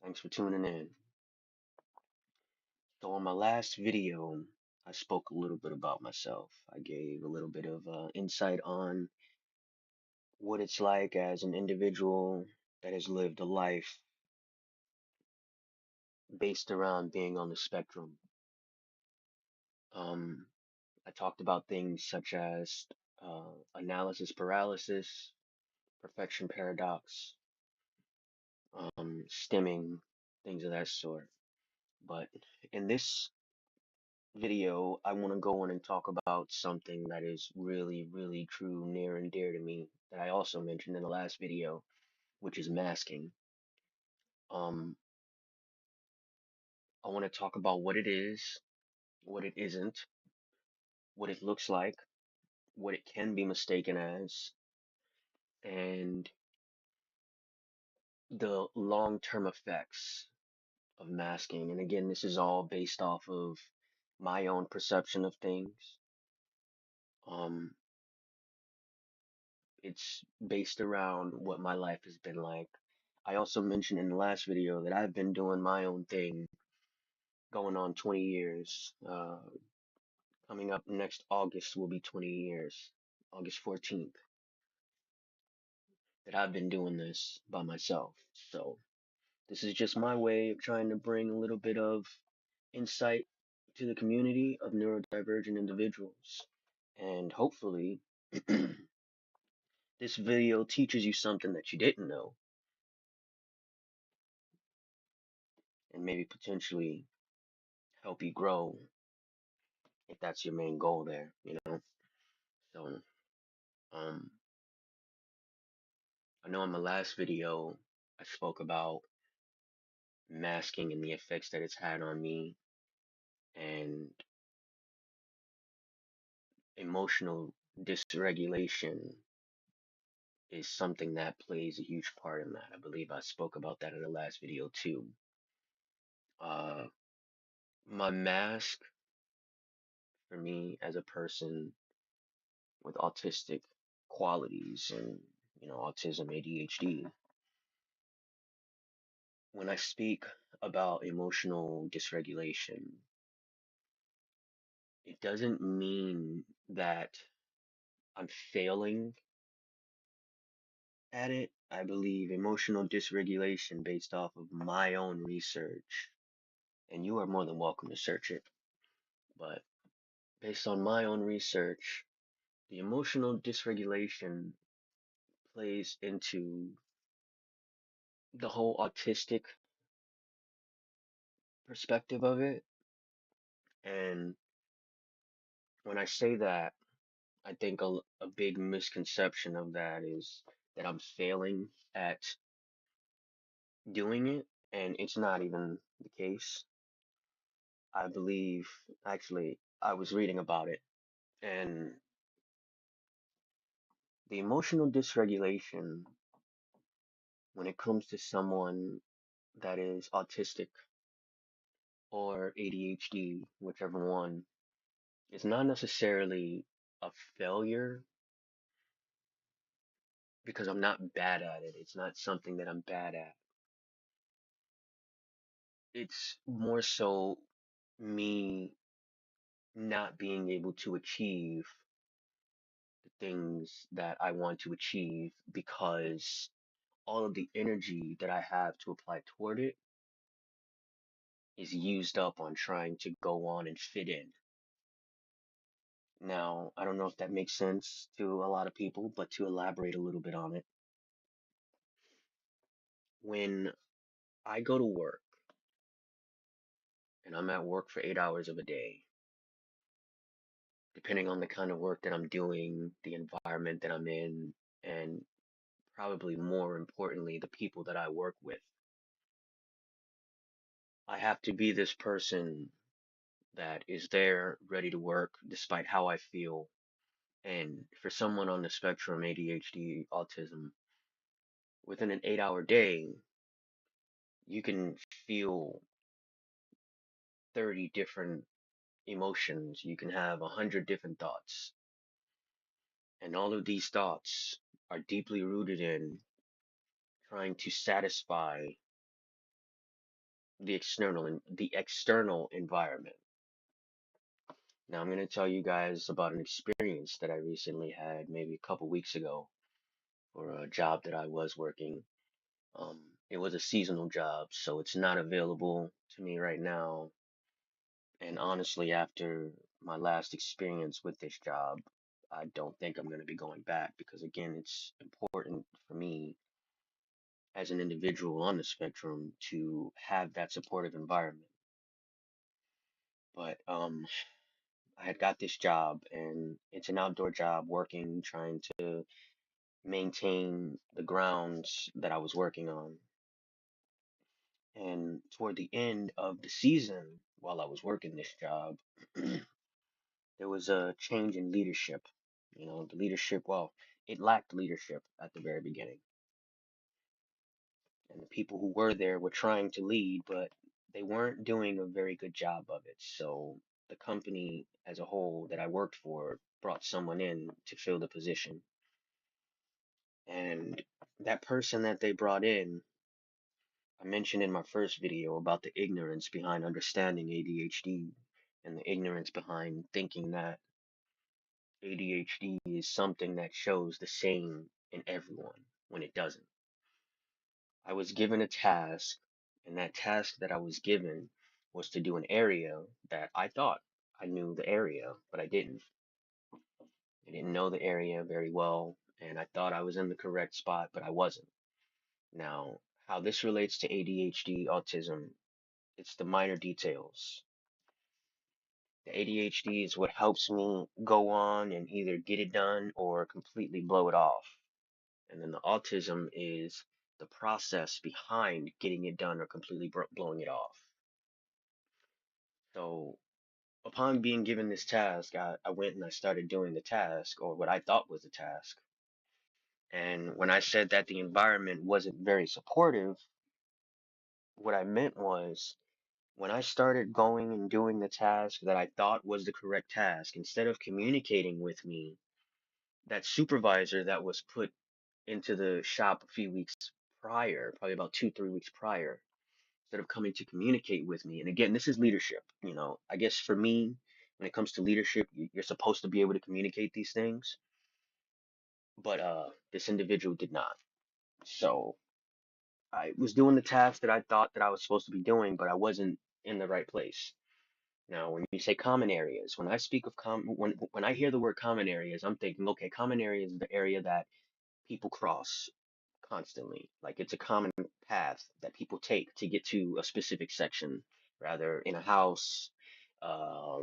Thanks for tuning in. So, on my last video, I spoke a little bit about myself. I gave a little bit of insight on what it's like as an individual that has lived a life based around being on the spectrum. Um, I talked about things such as analysis paralysis, perfection paradox, stimming, things of that sort. But in this video, I want to go on and talk about something that is really, really true, near and dear to me, that I also mentioned in the last video, which is masking. Um, I want to talk about what it is, what it isn't, what it looks like, what it can be mistaken as, and the long-term effects of masking. And again, this is all based off of my own perception of things. Um, it's based around what my life has been like. I also mentioned in the last video that I've been doing my own thing going on 20 years. Coming up next August will be 20 years, August 14th, that I've been doing this by myself. So this is just my way of trying to bring a little bit of insight to the community of neurodivergent individuals. And hopefully, this video teaches you something that you didn't know and maybe potentially help you grow if that's your main goal there. So, um, I know in my last video I spoke about masking and the effects that it's had on me, and emotional dysregulation is something that plays a huge part in that. I believe I spoke about that in the last video too. Uh, my mask for me as a person with autistic qualities and autism, ADHD, when I speak about emotional dysregulation, it doesn't mean that I'm failing at it. I believe emotional dysregulation based off of my own research, and you are more than welcome to search it, but based on my own research, the emotional dysregulation plays into the whole autistic perspective of it. And when I say that, I think a big misconception of that is that I'm failing at doing it, and it's not even the case. I believe, actually, I was reading about it, and the emotional dysregulation when it comes to someone that is autistic or ADHD, whichever one, is not necessarily a failure because I'm not bad at it. It's not something that I'm bad at. It's more so me not being able to achieve the things that I want to achieve because all of the energy that I have to apply toward it is used up on trying to go on and fit in. Now, I don't know if that makes sense to a lot of people, but to elaborate a little bit on it, when I go to work and I'm at work for 8 hours of a day, depending on the kind of work that I'm doing, the environment that I'm in, and probably more importantly, the people that I work with, I have to be this person that is there ready to work despite how I feel. And for someone on the spectrum, ADHD, autism, within an 8 hour day, you can feel 30 different emotions. You can have 100 different thoughts. And all of these thoughts are deeply rooted in trying to satisfy the external environment. Now I'm going to tell you guys about an experience that I recently had maybe a couple weeks ago for a job that I was working. It was a seasonal job, so it's not available to me right now. And honestly, after my last experience with this job, I don't think I'm going to be going back because, again, it's important for me as an individual on the spectrum to have that supportive environment. But I had got this job, and it's an outdoor job working, trying to maintain the grounds that I was working on. And toward the end of the season, while I was working this job, there was a change in leadership. The leadership, well, it lacked leadership at the very beginning. And the people who were there were trying to lead, but they weren't doing a very good job of it. So the company as a whole that I worked for brought someone in to fill the position. And that person that they brought in, I mentioned in my first video about the ignorance behind understanding ADHD and the ignorance behind thinking that ADHD is something that shows the same in everyone when it doesn't. I was given a task, and that task that I was given was to do an area that I thought I knew the area, but I didn't. I didn't know the area very well, and I thought I was in the correct spot, but I wasn't. Now, how this relates to ADHD, autism, it's the minor details. The ADHD is what helps me go on and either get it done or completely blow it off. And then the autism is the process behind getting it done or completely blowing it off. So, upon being given this task, I went and I started doing the task, or what I thought was the task. And when I said that the environment wasn't very supportive, what I meant was when I started going and doing the task that I thought was the correct task, instead of communicating with me, that supervisor that was put into the shop a few weeks prior, probably about 2, 3 weeks prior, instead of coming to communicate with me. And again, this is leadership. I guess for me, when it comes to leadership, you're supposed to be able to communicate these things, but this individual did not. So I was doing the task that I thought that I was supposed to be doing, but I wasn't in the right place. Now, when you say common areas, when I speak of when I hear the word common areas, I'm thinking, okay, common areas is the area that people cross constantly. Like it's a common path that people take to get to a specific section, rather in a house, uh,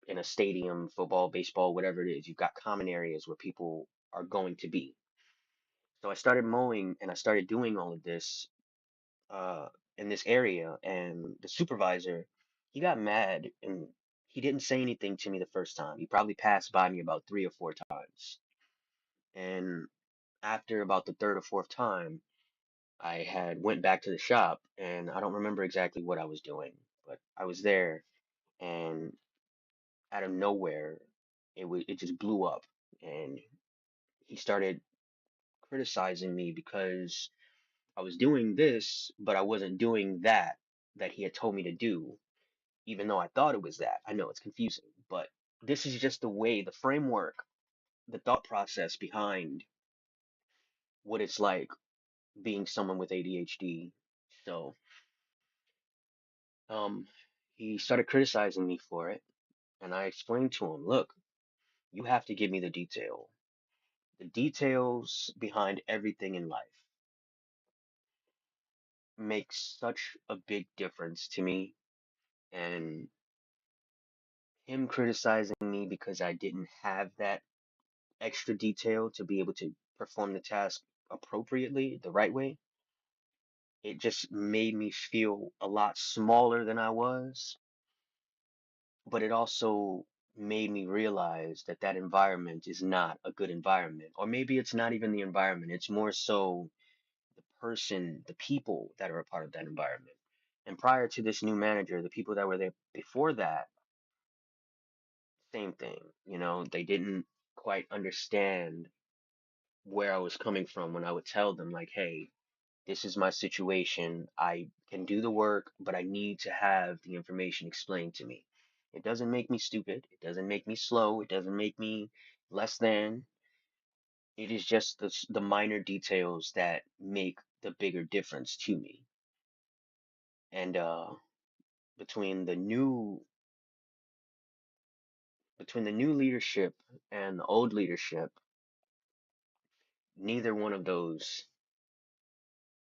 in a stadium, football, baseball, whatever it is. You've got common areas where people are going to be. So I started mowing and I started doing all of this uh, in this area, and the supervisor, he got mad and he didn't say anything to me the first time. He probably passed by me about 3 or 4 times. And after about the third or fourth time, I had went back to the shop and I don't remember exactly what I was doing, but I was there and out of nowhere it just blew up and he started criticizing me because I was doing this, but I wasn't doing that he had told me to do, even though I thought it was that. I know it's confusing, but this is just the way, the framework, the thought process behind what it's like being someone with ADHD. So, um, he started criticizing me for it, and I explained to him, look, you have to give me the details behind everything in life makes such a big difference to me. And him criticizing me because I didn't have that extra detail to be able to perform the task appropriately, the right way, it just made me feel a lot smaller than I was. But it also made me realize that that environment is not a good environment. Or maybe it's not even the environment, it's more so the person, the people that are a part of that environment. And prior to this new manager, the people that were there before that, same thing. They didn't quite understand where I was coming from when I would tell them, like, hey, This is my situation. I can do the work, but I need to have the information explained to me. It doesn't make me stupid. It doesn't make me slow. It doesn't make me less than. It is just the minor details that make the bigger difference to me. And between the new between the new leadership and the old leadership, neither one of those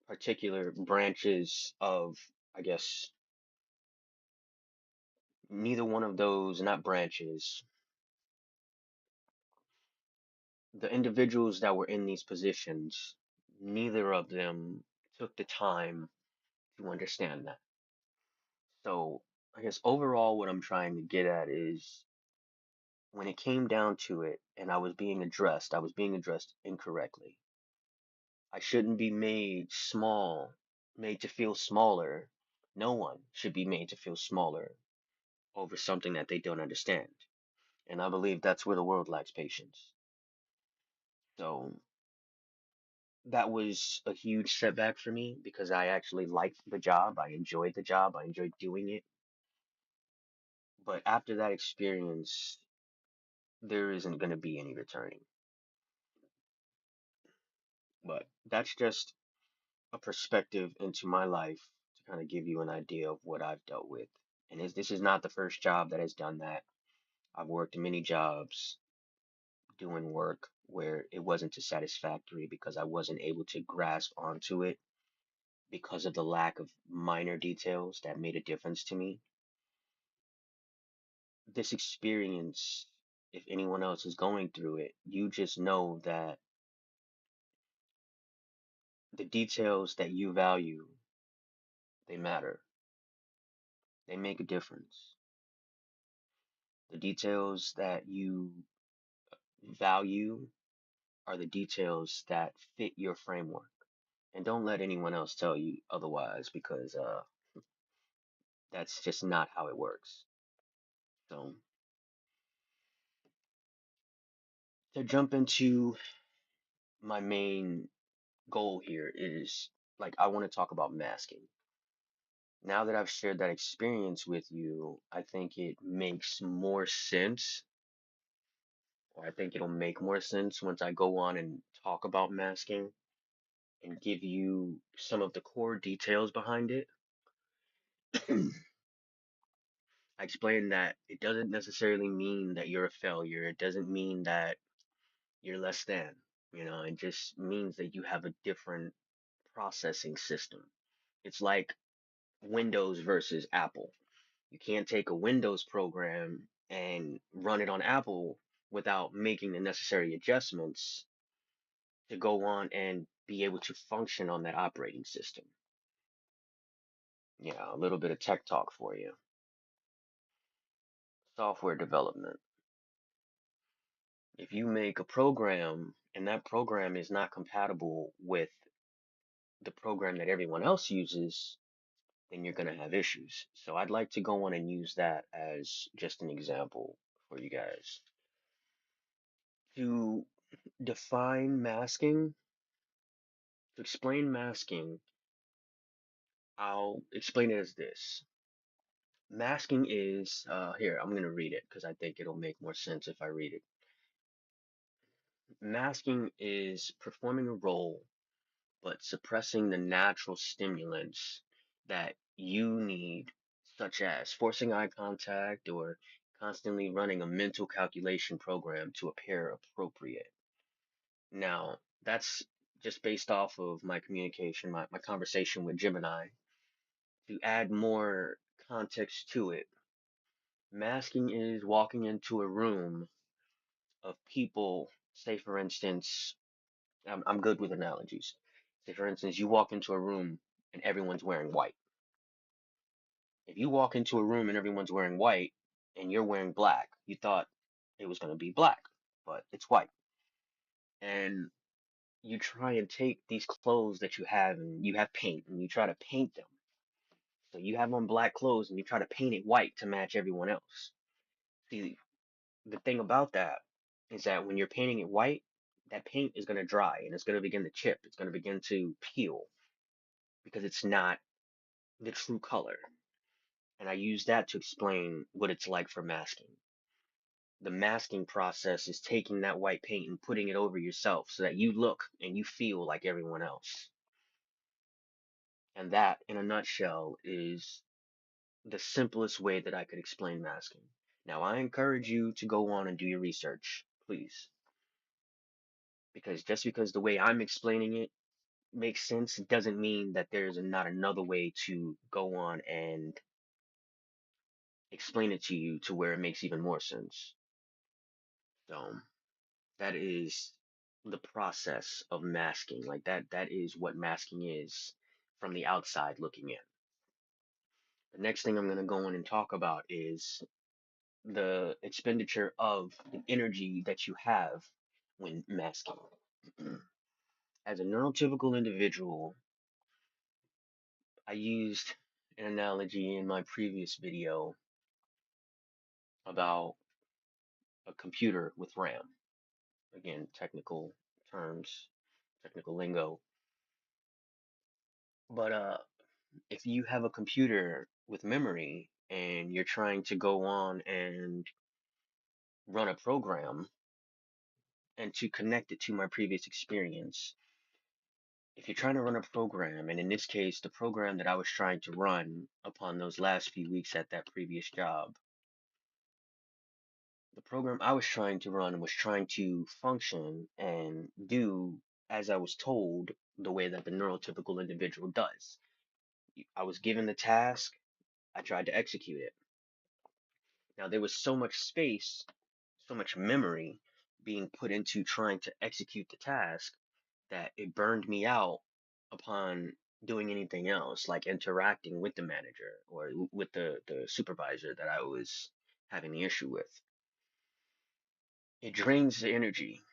particular branches of, I guess, neither one of those, not branches, the individuals that were in these positions, neither of them took the time to understand that. So, I guess overall, what I'm trying to get at is when it came down to it and I was being addressed incorrectly. I shouldn't be made to feel smaller. No one should be made to feel smaller over something that they don't understand. And I believe that's where the world lacks patience. So that was a huge setback for me because I actually liked the job. I enjoyed the job. I enjoyed doing it. But after that experience, there isn't going to be any returning. But that's just a perspective into my life to kind of give you an idea of what I've dealt with. And this is not the first job that has done that. I've worked many jobs doing work where it wasn't too satisfactory because I wasn't able to grasp onto it because of the lack of minor details that made a difference to me. This experience, if anyone else is going through it, you just know that the details that you value, they matter. They make a difference. The details that you value are the details that fit your framework. And don't let anyone else tell you otherwise because that's just not how it works. So, to jump into my main goal here is like I want to talk about masking. Now that I've shared that experience with you, I think it makes more sense, or I think it'll make more sense once I go on and talk about masking and give you some of the core details behind it. I explained that it doesn't necessarily mean that you're a failure. It doesn't mean that you're less than. It just means that you have a different processing system. It's like Windows versus Apple. You can't take a Windows program and run it on Apple without making the necessary adjustments to go on and be able to function on that operating system. Yeah, a little bit of tech talk for you. Software development. If you make a program and that program is not compatible with the program that everyone else uses, then you're going to have issues. So I'd like to go on and use that as just an example for you guys. To define masking, to explain masking, I'll explain it as this. Masking is, here, I'm going to read it because I think it'll make more sense if I read it. Masking is performing a role but suppressing the natural stimulants that you need, such as forcing eye contact or constantly running a mental calculation program to appear appropriate. Now, that's just based off of my communication, my conversation with Gemini. To add more context to it, masking is walking into a room of people, say for instance, I'm good with analogies. Say for instance, you walk into a room and everyone's wearing white. If you walk into a room and everyone's wearing white and you're wearing black, you thought it was going to be black, but it's white. And you try and take these clothes that you have and you have paint and you try to paint them. So you have on black clothes and you try to paint it white to match everyone else. See, the thing about that is that when you're painting it white, that paint is going to dry and it's going to begin to chip. It's going to begin to peel. because it's not the true color. And I use that to explain what it's like for masking. The masking process is taking that white paint and putting it over yourself so that you look and you feel like everyone else. And that, in a nutshell, is the simplest way that I could explain masking. Now, I encourage you to go on and do your research, please, because just because the way I'm explaining it makes sense, it doesn't mean that there's not another way to go on and explain it to you to where it makes even more sense. So, that is the process of masking. Like that is what masking is from the outside looking in. The next thing I'm going to go in and talk about is the expenditure of the energy that you have when masking. As a neurotypical individual, I used an analogy in my previous video about a computer with RAM. Again, technical terms, technical lingo. But if you have a computer with memory and you're trying to go on and run a program and to connect it to my previous experience, if you're trying to run a program, and in this case, the program that I was trying to run upon those last few weeks at that previous job, the program I was trying to run was trying to function and do as I was told the way that the neurotypical individual does. I was given the task, I tried to execute it. Now, there was so much space, so much memory being put into trying to execute the task that it burned me out upon doing anything else, like interacting with the manager or with the supervisor that I was having the issue with. It drains the energy.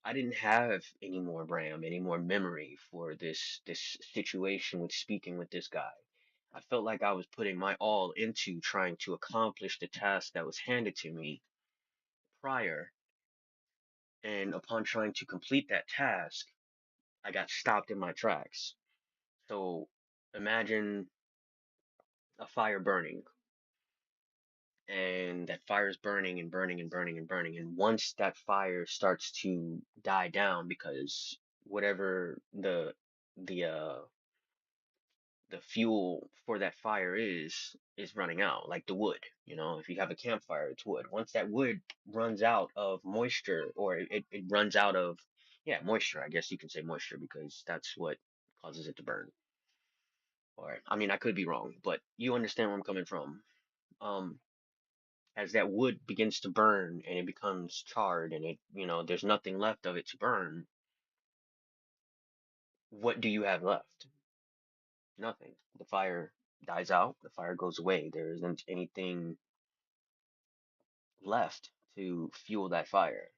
I didn't have any more RAM, any more memory for this situation with speaking with this guy. I felt like I was putting my all into trying to accomplish the task that was handed to me prior, and upon trying to complete that task, I got stopped in my tracks. So imagine a fire burning, and that fire is burning and burning and burning and burning. And once that fire starts to die down, because whatever the the fuel for that fire is running out, like the wood. You know, if you have a campfire, it's wood. Once that wood runs out of moisture, or it runs out of, yeah, moisture, I guess you can say moisture because that's what causes it to burn. Or, I mean, I could be wrong, but you understand where I'm coming from. Um, as that wood begins to burn and it becomes charred and there's nothing left of it to burn, what do you have left? Nothing. The fire dies out, the fire goes away. There isn't anything left to fuel that fire.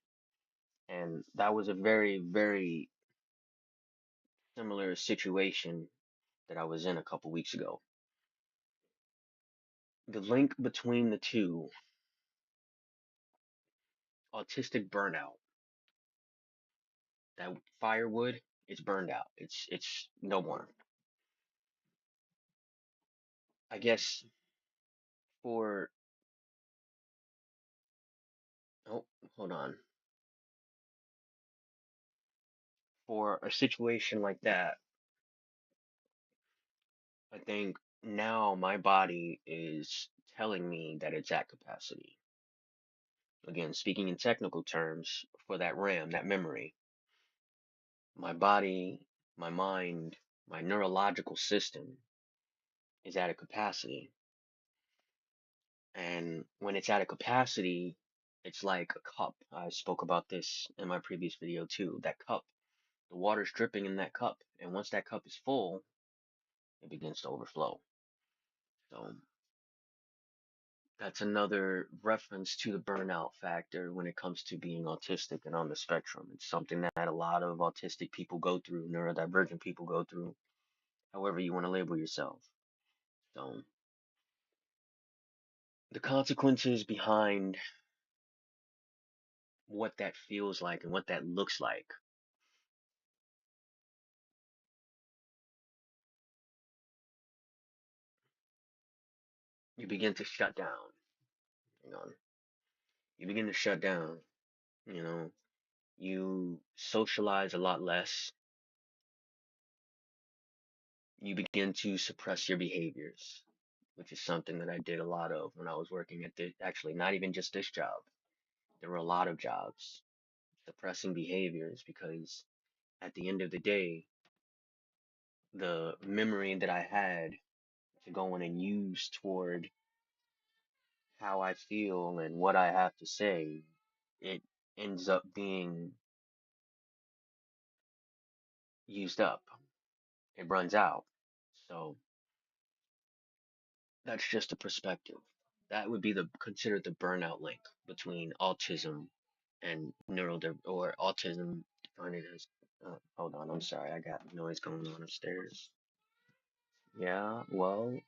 And that was a very, very similar situation that I was in a couple weeks ago. The link between the two, autistic burnout, that firewood, it's burned out. It's no more. I guess for oh, hold on. For a situation like that, I think now my body is telling me that it's at capacity. Again, speaking in technical terms, for that RAM, that memory, my body, my mind, my neurological system is at a capacity. And when it's at a capacity, it's like a cup. I spoke about this in my previous video too. That cup, the water's dripping in that cup. And once that cup is full, it begins to overflow. So that's another reference to the burnout factor when it comes to being autistic and on the spectrum. It's something that a lot of autistic people go through, neurodivergent people go through, however you want to label yourself. So the consequences behind what that feels like and what that looks like. you begin to shut down. You know, you begin to shut down. You know, you socialize a lot less. You begin to suppress your behaviors, which is something that I did a lot of when I was working at this, actually, not even just this job. There were a lot of jobs suppressing behaviors because at the end of the day, the memory that I had to go in and use toward how I feel and what I have to say, it ends up being used up. It runs out. So that's just a perspective. That would be the considered the burnout link between autism and or autism defined as. Hold on, I'm sorry, I got noise going on upstairs. Yeah, well,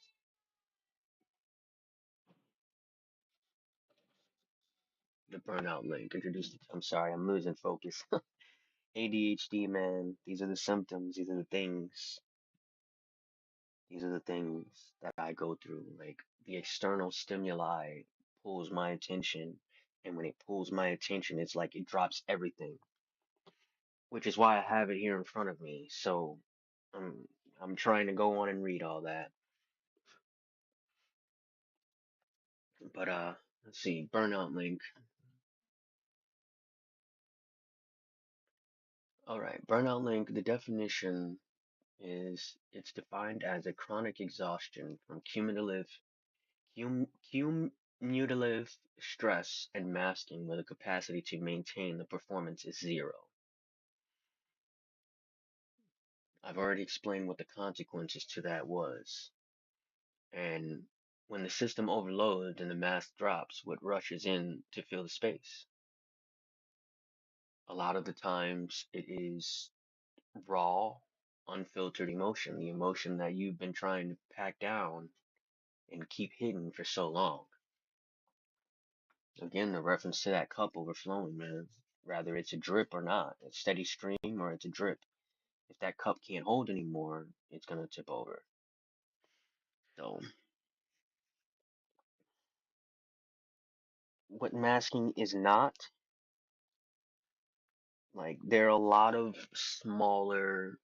the burnout link introduced. I'm sorry, I'm losing focus. ADHD, man. These are the symptoms. These are the things. These are the things that I go through. Like the external stimuli pulls my attention, and when it pulls my attention, it's like it drops everything, which is why I have it here in front of me. So I'm I'm trying to go on and read all that. But let's see, burnout link. All right, burnout link. The definition is it's defined as a chronic exhaustion from cumulative stress and masking where the capacity to maintain the performance is zero. I've already explained what the consequences to that was. And when the system overloads and the mask drops, what rushes in to fill the space? A lot of the times it is raw, unfiltered emotion, the emotion that you've been trying to pack down and keep hidden for so long. Again, the reference to that cup overflowing, man. Rather it's a drip or not, a steady stream or it's a drip. If that cup can't hold anymore, it's gonna tip over. So, what masking is not, like, there are a lot of smaller,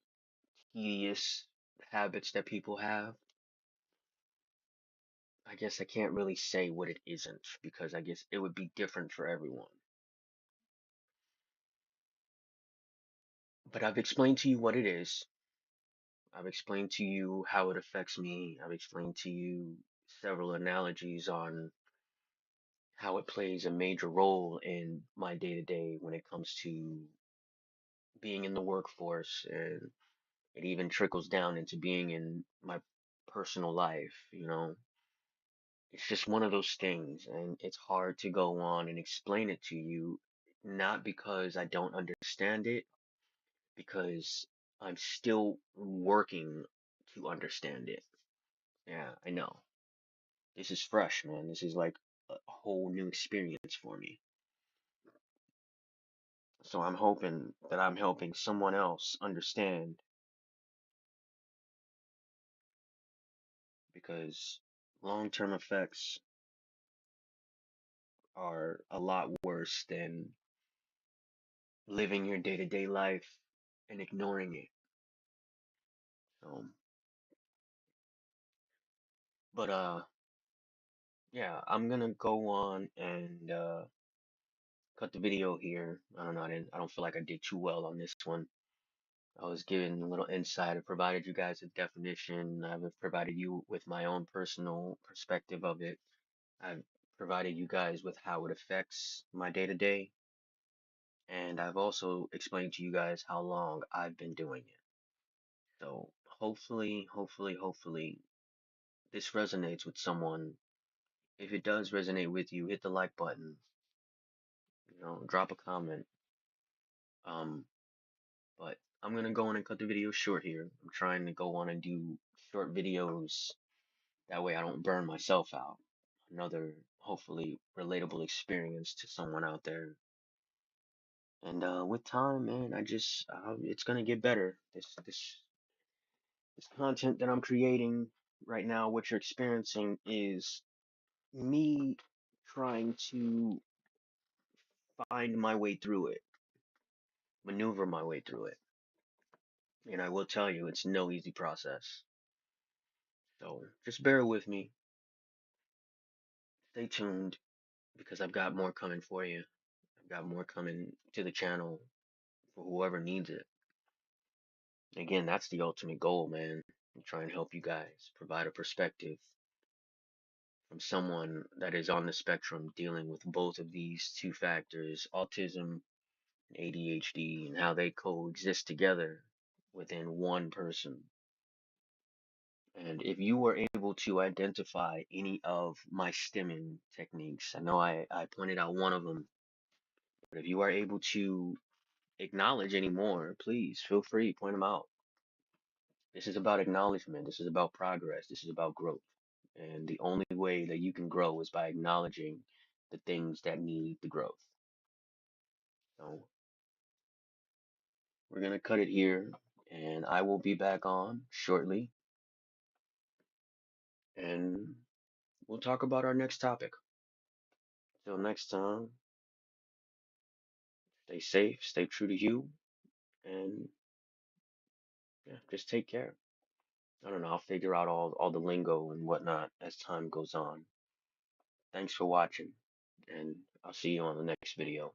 tedious habits that people have. I guess I can't really say what it isn't because I guess it would be different for everyone. But I've explained to you what it is. I've explained to you how it affects me. I've explained to you several analogies on how it plays a major role in my day to day when it comes to being in the workforce, and it even trickles down into being in my personal life. It's just one of those things, and it's hard to go on and explain it to you, not because I don't understand it, because I'm still working to understand it. Yeah, I know. This is fresh, man. This is like a whole new experience for me. So I'm hoping that I'm helping someone else understand because long-term effects are a lot worse than living your day-to-day life and ignoring it. Um, but yeah, I'm gonna go on and cut the video here. I don't know, I don't feel like I did too well on this one. I was giving a little insight. I provided you guys a definition. I've provided you with my own personal perspective of it. I've provided you guys with how it affects my day to day. And I've also explained to you guys how long I've been doing it. So hopefully, this resonates with someone. If it does resonate with you, hit the like button. Drop a comment. Um, but I'm gonna go on and cut the video short here. I'm trying to go on and do short videos. That way I don't burn myself out. Another hopefully relatable experience to someone out there. And with time, man, it's gonna get better. This content that I'm creating right now, what you're experiencing is me trying to find my way through it, maneuver my way through it. And I will tell you, it's no easy process. So just bear with me. Stay tuned because I've got more coming for you. I've got more coming to the channel for whoever needs it. Again, that's the ultimate goal, man. I'm trying to help you guys provide a perspective from someone that is on the spectrum dealing with both of these two factors, autism and ADHD, and how they coexist together within one person. And if you were able to identify any of my stimming techniques, I know I pointed out one of them, but if you are able to acknowledge any more, please feel free, point them out. This is about acknowledgement. This is about progress. This is about growth. And the only way that you can grow is by acknowledging the things that need the growth. So we're going to cut it here, and I will be back on shortly, and we'll talk about our next topic. Till next time, stay safe, stay true to you, and yeah, just take care. I don't know, I'll figure out all the lingo and whatnot as time goes on. Thanks for watching, and I'll see you on the next video.